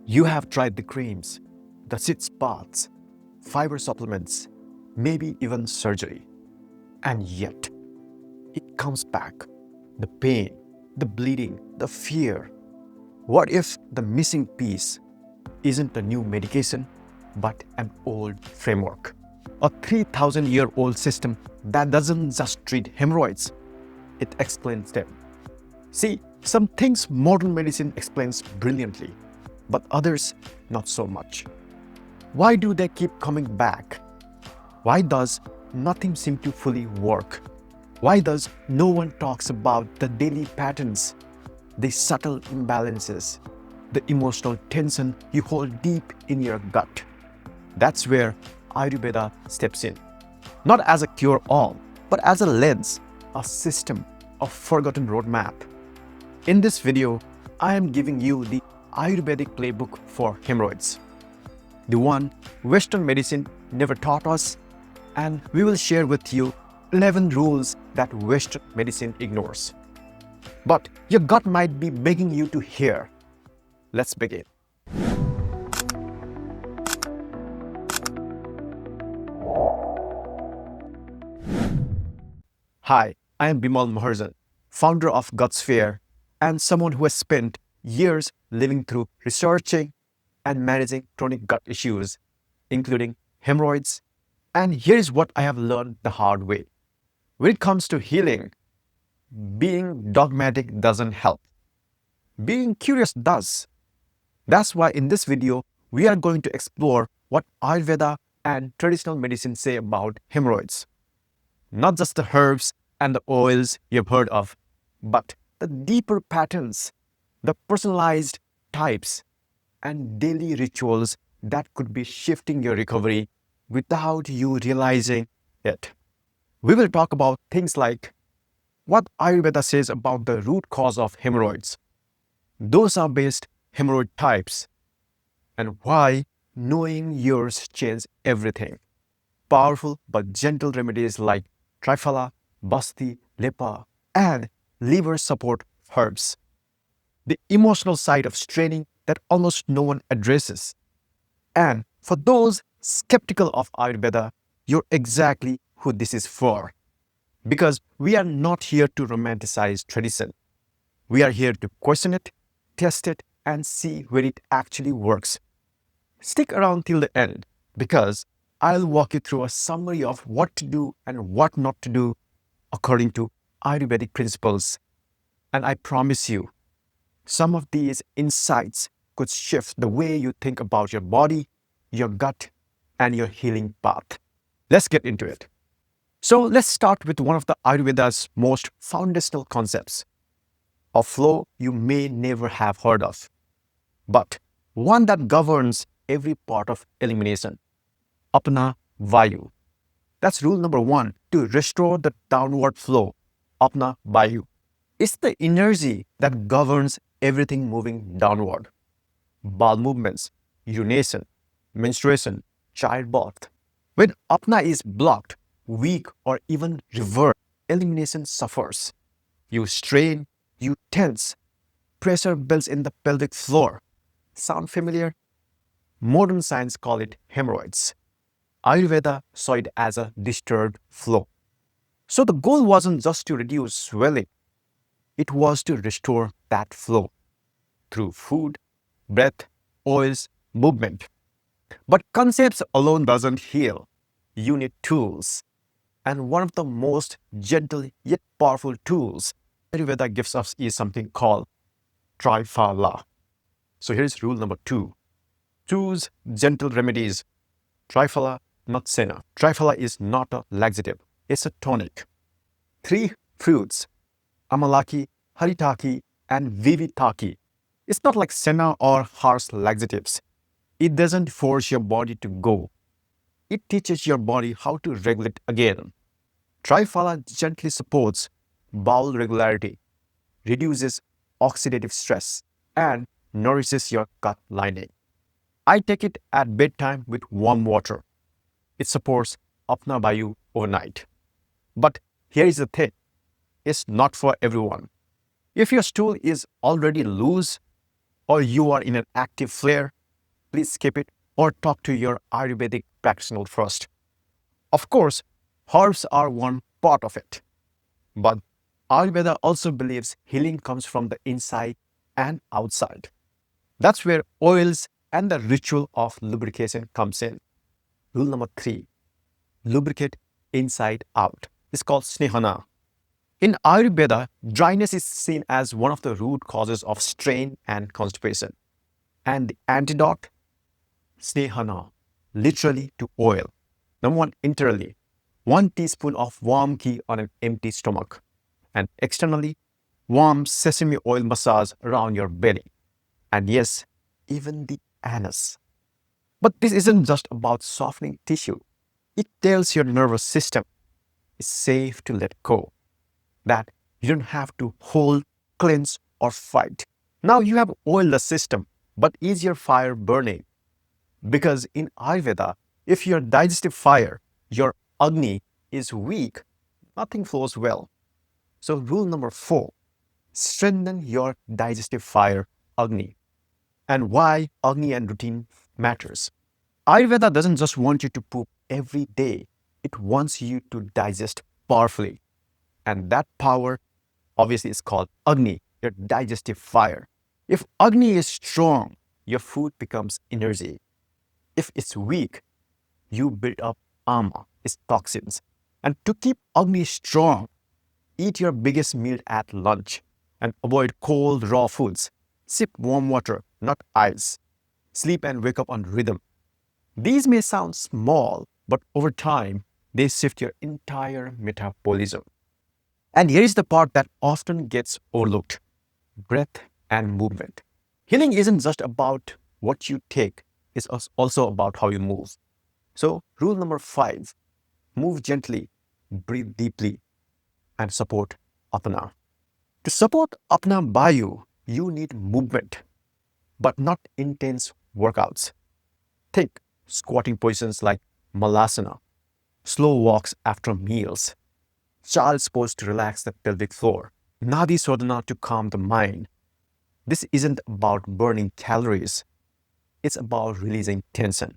You have tried the creams, the sitz baths, fiber supplements, maybe even surgery. And yet, it comes back. The pain, the bleeding, the fear. What if the missing piece isn't a new medication, but an old framework? A 3,000-year-old system that doesn't just treat hemorrhoids, it explains them. See, some things modern medicine explains brilliantly, but others not so much. Why do they keep coming back? Why does nothing seem to fully work? Why does no one talks about the daily patterns, the subtle imbalances, the emotional tension you hold deep in your gut? That's where Ayurveda steps in. Not as a cure-all, but as a lens, a system, a forgotten roadmap. In this video, I am giving you the Ayurvedic Playbook for hemorrhoids, the one Western medicine never taught us, and we will share with you 11 rules that Western medicine ignores. But your gut might be begging you to hear. Let's begin. Hi, I am Bimal Maharjan, founder of Gutsphere, and someone who has spent years living through researching and managing chronic gut issues, including hemorrhoids. And here's what I have learned the hard way. When it comes to healing, being dogmatic doesn't help. Being curious does. That's why in this video, we are going to explore what Ayurveda and traditional medicine say about hemorrhoids. Not just the herbs and the oils you've heard of, but the deeper patterns, the personalized types, and daily rituals that could be shifting your recovery without you realizing it. We will talk about things like what Ayurveda says about the root cause of hemorrhoids, Dosha-based hemorrhoid types, and why knowing yours changes everything. Powerful but gentle remedies like Triphalaphala, Basti, Lepa, and liver support herbs. The emotional side of straining that almost no one addresses. And for those skeptical of Ayurveda, you're exactly who this is for. Because we are not here to romanticize tradition. We are here to question it, test it, and see where it actually works. Stick around till the end, because I'll walk you through a summary of what to do and what not to do according to Ayurvedic principles. And I promise you, some of these insights could shift the way you think about your body, your gut, and your healing path. Let's get into it. So let's start with one of the Ayurveda's most foundational concepts, a flow you may never have heard of, but one that governs every part of elimination. Apana, Vayu. That's rule number 1 to restore the downward flow. Apana, Vayu. It's the energy that governs everything moving downward. Bowel movements, urination, menstruation, childbirth. When Apana is blocked, weak, or even reversed, elimination suffers. You strain, you tense, pressure builds in the pelvic floor. Sound familiar? Modern science call it hemorrhoids. Ayurveda saw it as a disturbed flow. So the goal wasn't just to reduce swelling, it was to restore that flow through food, breath, oils, movement. But concepts alone doesn't heal. You need tools. And one of the most gentle yet powerful tools Ayurveda gives us is something called Triphalaphala. So here's rule number 2. Choose gentle remedies. Triphalaphala, not Snehana. Triphalaphala is not a laxative. It's a tonic. 3 fruits, Amalaki, Haritaki, and Vivitaki. It's not like Snehana or harsh laxatives. It doesn't force your body to go. It teaches your body how to regulate again. Triphalaphala gently supports bowel regularity, reduces oxidative stress, and nourishes your gut lining. I take it at bedtime with warm water. It supports Apana Vayu overnight. But here is the thing, it's not for everyone. If your stool is already loose or you are in an active flare, please skip it or talk to your Ayurvedic practitioner first. Of course, herbs are one part of it, but Ayurveda also believes healing comes from the inside and outside. That's where oils and the ritual of lubrication comes in. Rule number 3, lubricate inside out. It's called Snehana. In Ayurveda, dryness is seen as one of the root causes of strain and constipation. And the antidote? Snehana, literally to oil. Number 1, internally, 1 teaspoon of warm ghee on an empty stomach. And externally, warm sesame oil massage around your belly. And yes, even the anus. But this isn't just about softening tissue. It tells your nervous system it's safe to let go, that you don't have to hold, cleanse, or fight. Now you have oiled the system, but is your fire burning? Because in Ayurveda, if your digestive fire, your Agni, is weak, nothing flows well. So rule number 4, strengthen your digestive fire, Agni. And why Agni and routine matters. Ayurveda doesn't just want you to poop every day. It wants you to digest powerfully. And that power obviously is called Agni, your digestive fire. If Agni is strong, your food becomes energy. If it's weak, you build up Ama, its toxins. And to keep Agni strong, eat your biggest meal at lunch and avoid cold, raw foods. Sip warm water, not ice. Sleep and wake up on rhythm. These may sound small, but over time, they shift your entire metabolism. And here is the part that often gets overlooked: breath and movement. Healing isn't just about what you take, it's also about how you move. So, rule number 5, move gently, breathe deeply, and support Apana. To support Apana Vayu, you need movement, but not intense workouts. Think squatting positions like Malasana, slow walks after meals, child's pose to relax the pelvic floor, Nadi Sodhana to calm the mind. This isn't about burning calories, it's about releasing tension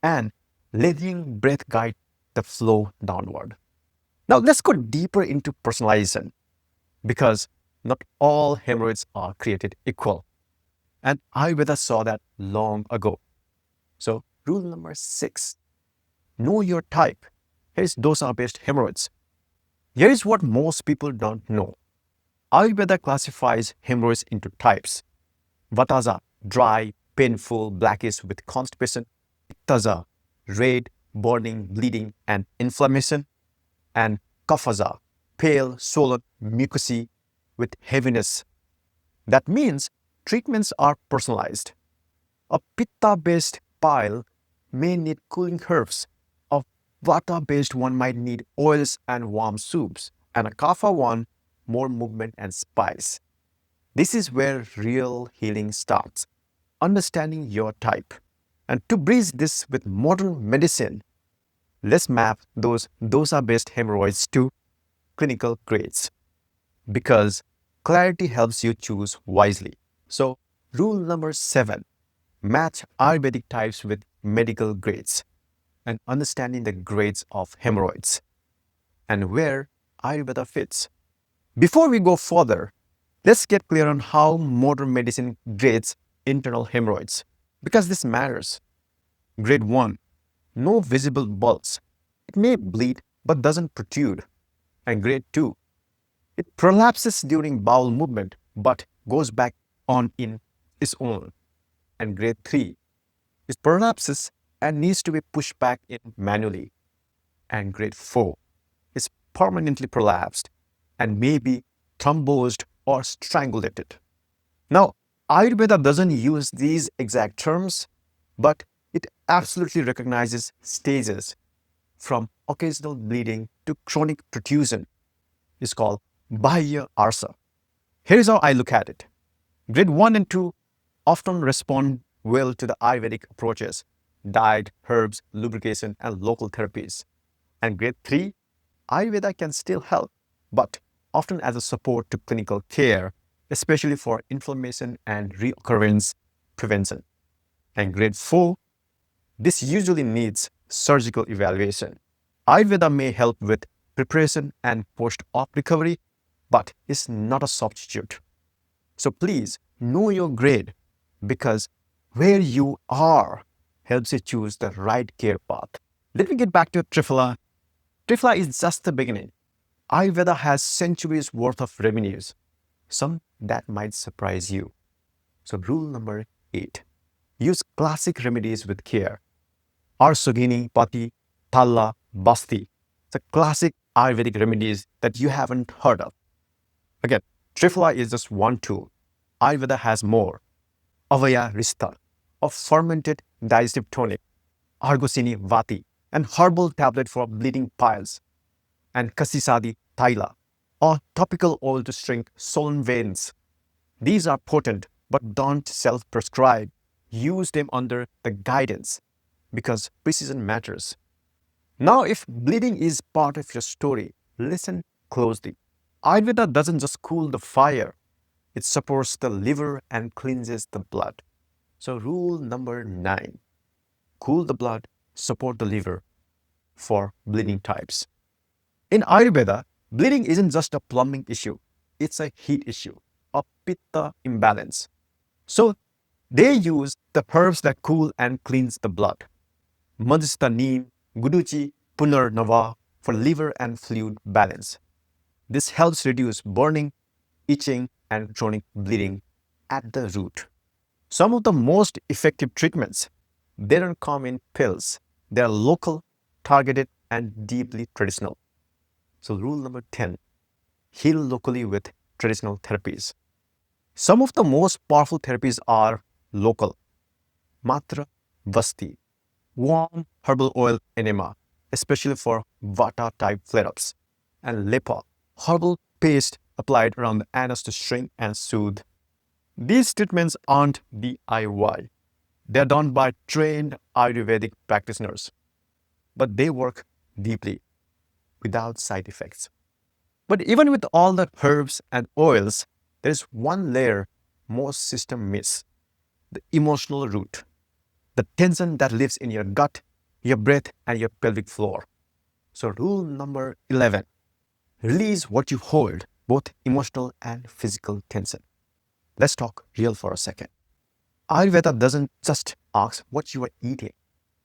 and letting breath guide the flow downward. Now let's go deeper into personalization, because not all hemorrhoids are created equal. And Ayurveda saw that long ago. So rule number 6, know your type. Here's Dosha-based hemorrhoids. Here is what most people don't know. Ayurveda classifies hemorrhoids into types. Vataza, dry, painful, blackish with constipation. Pittaza, red, burning, bleeding, and inflammation. And Kaphaza, pale, swollen, mucousy with heaviness. That means treatments are personalized. A Pitta-based pile may need cooling herbs. A Vata-based one might need oils and warm soups. And a Kapha one, more movement and spice. This is where real healing starts, understanding your type. And to bridge this with modern medicine, let's map those Dosha-based hemorrhoids to clinical grades, because clarity helps you choose wisely. So, rule number 7, match Ayurvedic types with medical grades and understanding the grades of hemorrhoids and where Ayurveda fits. Before we go further, let's get clear on how modern medicine grades internal hemorrhoids, because this matters. Grade 1, no visible bulks. It may bleed but doesn't protrude. And grade 2, it prolapses during bowel movement but goes back on in its own. And grade 3, it prolapses and needs to be pushed back in manually. And grade 4, is permanently prolapsed and may be thrombosed or strangulated. Now, Ayurveda doesn't use these exact terms, but it absolutely recognizes stages from occasional bleeding to chronic protrusion. It's called Bahya Arsa. Here's how I look at it. Grade 1 and 2 often respond well to the Ayurvedic approaches: diet, herbs, lubrication, and local therapies. And grade 3, Ayurveda can still help, but often as a support to clinical care, especially for inflammation and reoccurrence prevention. And grade 4, this usually needs surgical evaluation. Ayurveda may help with preparation and post-op recovery, but it's not a substitute. So please know your grade, because where you are helps you choose the right care path. Let me get back to Triphala. Triphala is just the beginning. Ayurveda has centuries worth of remedies, some that might surprise you. So rule number 8, use classic remedies with care. Arsogini, Pati, Thalla, Basti, the classic Ayurvedic remedies that you haven't heard of. Again, Triphala is just one tool. Ayurveda has more. Avaya Rista, a fermented digestive tonic, Argosini Vati, an herbal tablet for bleeding piles, and Kasisadi Thaila, a topical oil to shrink swollen veins. These are potent, but don't self-prescribe. Use them under the guidance, because precision matters. Now, if bleeding is part of your story, listen closely. Ayurveda doesn't just cool the fire, it supports the liver and cleanses the blood. So rule number 9, cool the blood, support the liver for bleeding types. In Ayurveda, bleeding isn't just a plumbing issue, it's a heat issue, a pitta imbalance. So they use the herbs that cool and cleanse the blood. Madhista neem, guduchi, punarnava for liver and fluid balance. This helps reduce burning, itching, and chronic bleeding at the root. Some of the most effective treatments, they don't come in pills. They are local, targeted, and deeply traditional. So rule number 10, heal locally with traditional therapies. Some of the most powerful therapies are local. Matra, Vasti, warm herbal oil enema, especially for Vata type flare-ups, and Lepa, herbal paste applied around the anus to shrink and soothe. These treatments aren't DIY. They are done by trained Ayurvedic practitioners, but they work deeply without side effects. But even with all the herbs and oils, there is one layer most systems miss: the emotional root, the tension that lives in your gut, your breath, and your pelvic floor. So rule number 11, release what you hold, both emotional and physical tension. Let's talk real for a second. Ayurveda doesn't just ask what you are eating,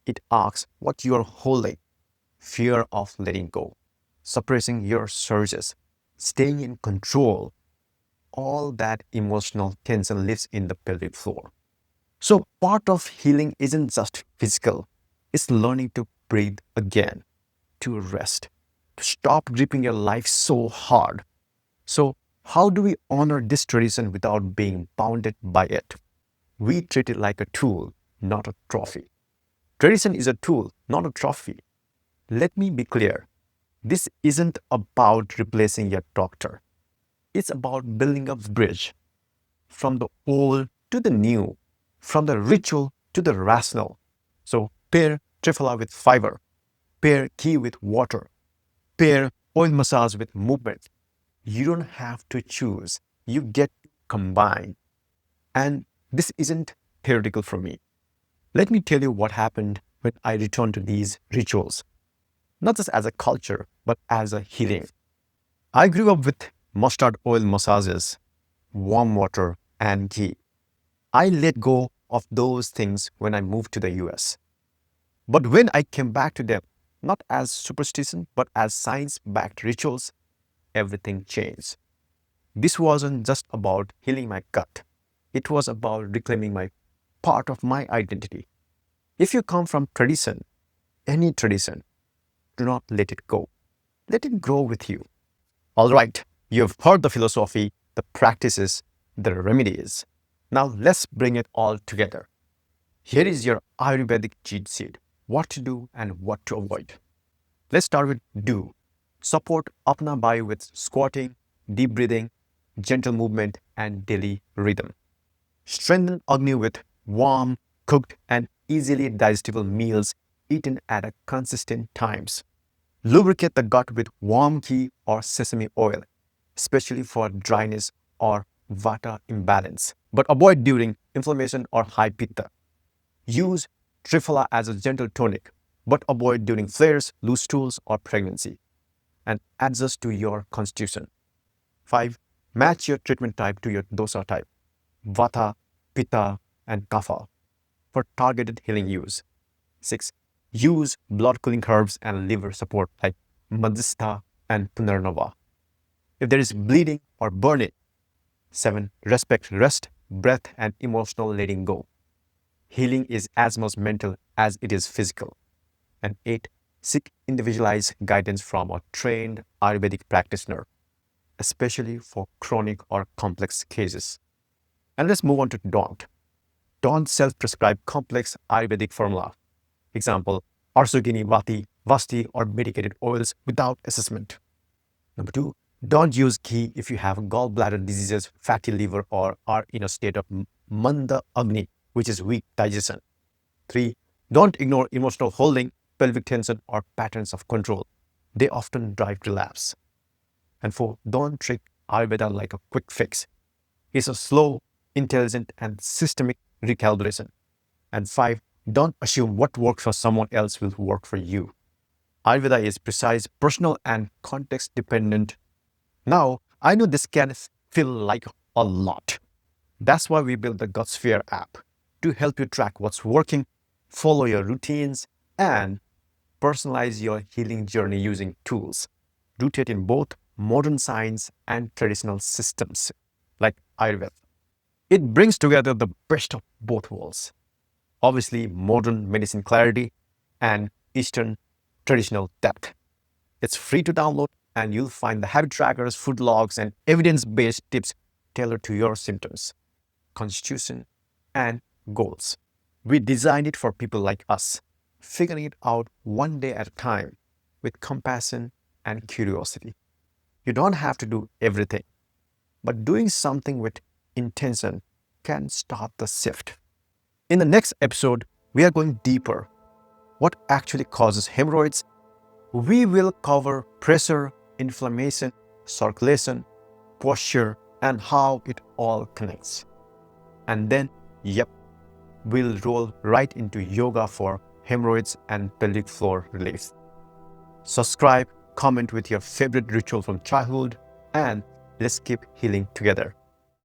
it asks what you are holding. Fear of letting go, suppressing your surges, staying in control. All that emotional tension lives in the pelvic floor. So part of healing isn't just physical, it's learning to breathe again, to rest, to stop gripping your life so hard. So how do we honor this tradition without being bounded by it? We treat it like a tool, not a trophy. Tradition is a tool, not a trophy. Let me be clear. This isn't about replacing your doctor. It's about building a bridge from the old to the new, from the ritual to the rational. So pair Triphala with fiber, pair ghee with water, pair oil massage with movement. You don't have to choose. You get to combine. And this isn't theoretical for me. Let me tell you what happened when I returned to these rituals, not just as a culture, but as a healing. I grew up with mustard oil massages, warm water, and ghee. I let go of those things when I moved to the US. But when I came back to them, not as superstition, but as science-backed rituals, everything changed. This wasn't just about healing my gut. It was about reclaiming my part of my identity. If you come from tradition, any tradition, do not let it go. Let it grow with you. All right, you've heard the philosophy, the practices, the remedies. Now let's bring it all together. Here is your Ayurvedic cheat sheet: what to do and what to avoid. Let's start with do. Support Apana Vayu with squatting, deep breathing, gentle movement, and daily rhythm. Strengthen Agni with warm, cooked, and easily digestible meals eaten at a consistent times. Lubricate the gut with warm ghee or sesame oil, especially for dryness or vata imbalance, but avoid during inflammation or high pitta. Use Triphala as a gentle tonic, but avoid during flares, loose stools, or pregnancy, and adjust to your constitution. 5. Match your treatment type to your dosa type, Vata, Pitta, and Kapha, for targeted healing use. 6. Use blood cooling herbs and liver support like Madhista and Punarnava if there is bleeding or burning. 7. Respect rest, breath, and emotional letting go. Healing is as much mental as it is physical. And 8. Seek individualized guidance from a trained Ayurvedic practitioner, especially for chronic or complex cases. And let's move on to don't. Don't self-prescribe complex Ayurvedic formula. Example, Arsogini, Vati, Vasti, or medicated oils without assessment. Number 2, don't use ghee if you have gallbladder diseases, fatty liver, or are in a state of Manda Agni, which is weak digestion. 3, don't ignore emotional holding, pelvic tension, or patterns of control. They often drive relapse. And 4, don't treat Ayurveda like a quick fix. It's a slow, intelligent, and systemic recalibration. And 5, don't assume what works for someone else will work for you. Ayurveda is precise, personal, and context dependent. Now, I know this can feel like a lot. That's why we built the Gutsphere app to help you track what's working, follow your routines, and personalize your healing journey using tools rooted in both modern science and traditional systems like Ayurveda. It brings together the best of both worlds. Obviously, modern medicine clarity and Eastern traditional depth. It's free to download, and you'll find the habit trackers, food logs, and evidence-based tips tailored to your symptoms, constitution, and goals. We designed it for people like us, figuring it out one day at a time with compassion and curiosity. You don't have to do everything, but doing something with intention can start the shift. In the next episode, we are going deeper. What actually causes hemorrhoids? We will cover pressure, inflammation, circulation, posture, and how it all connects. And then, we'll roll right into yoga for hemorrhoids and pelvic floor relief. Subscribe, comment with your favorite ritual from childhood, and let's keep healing together.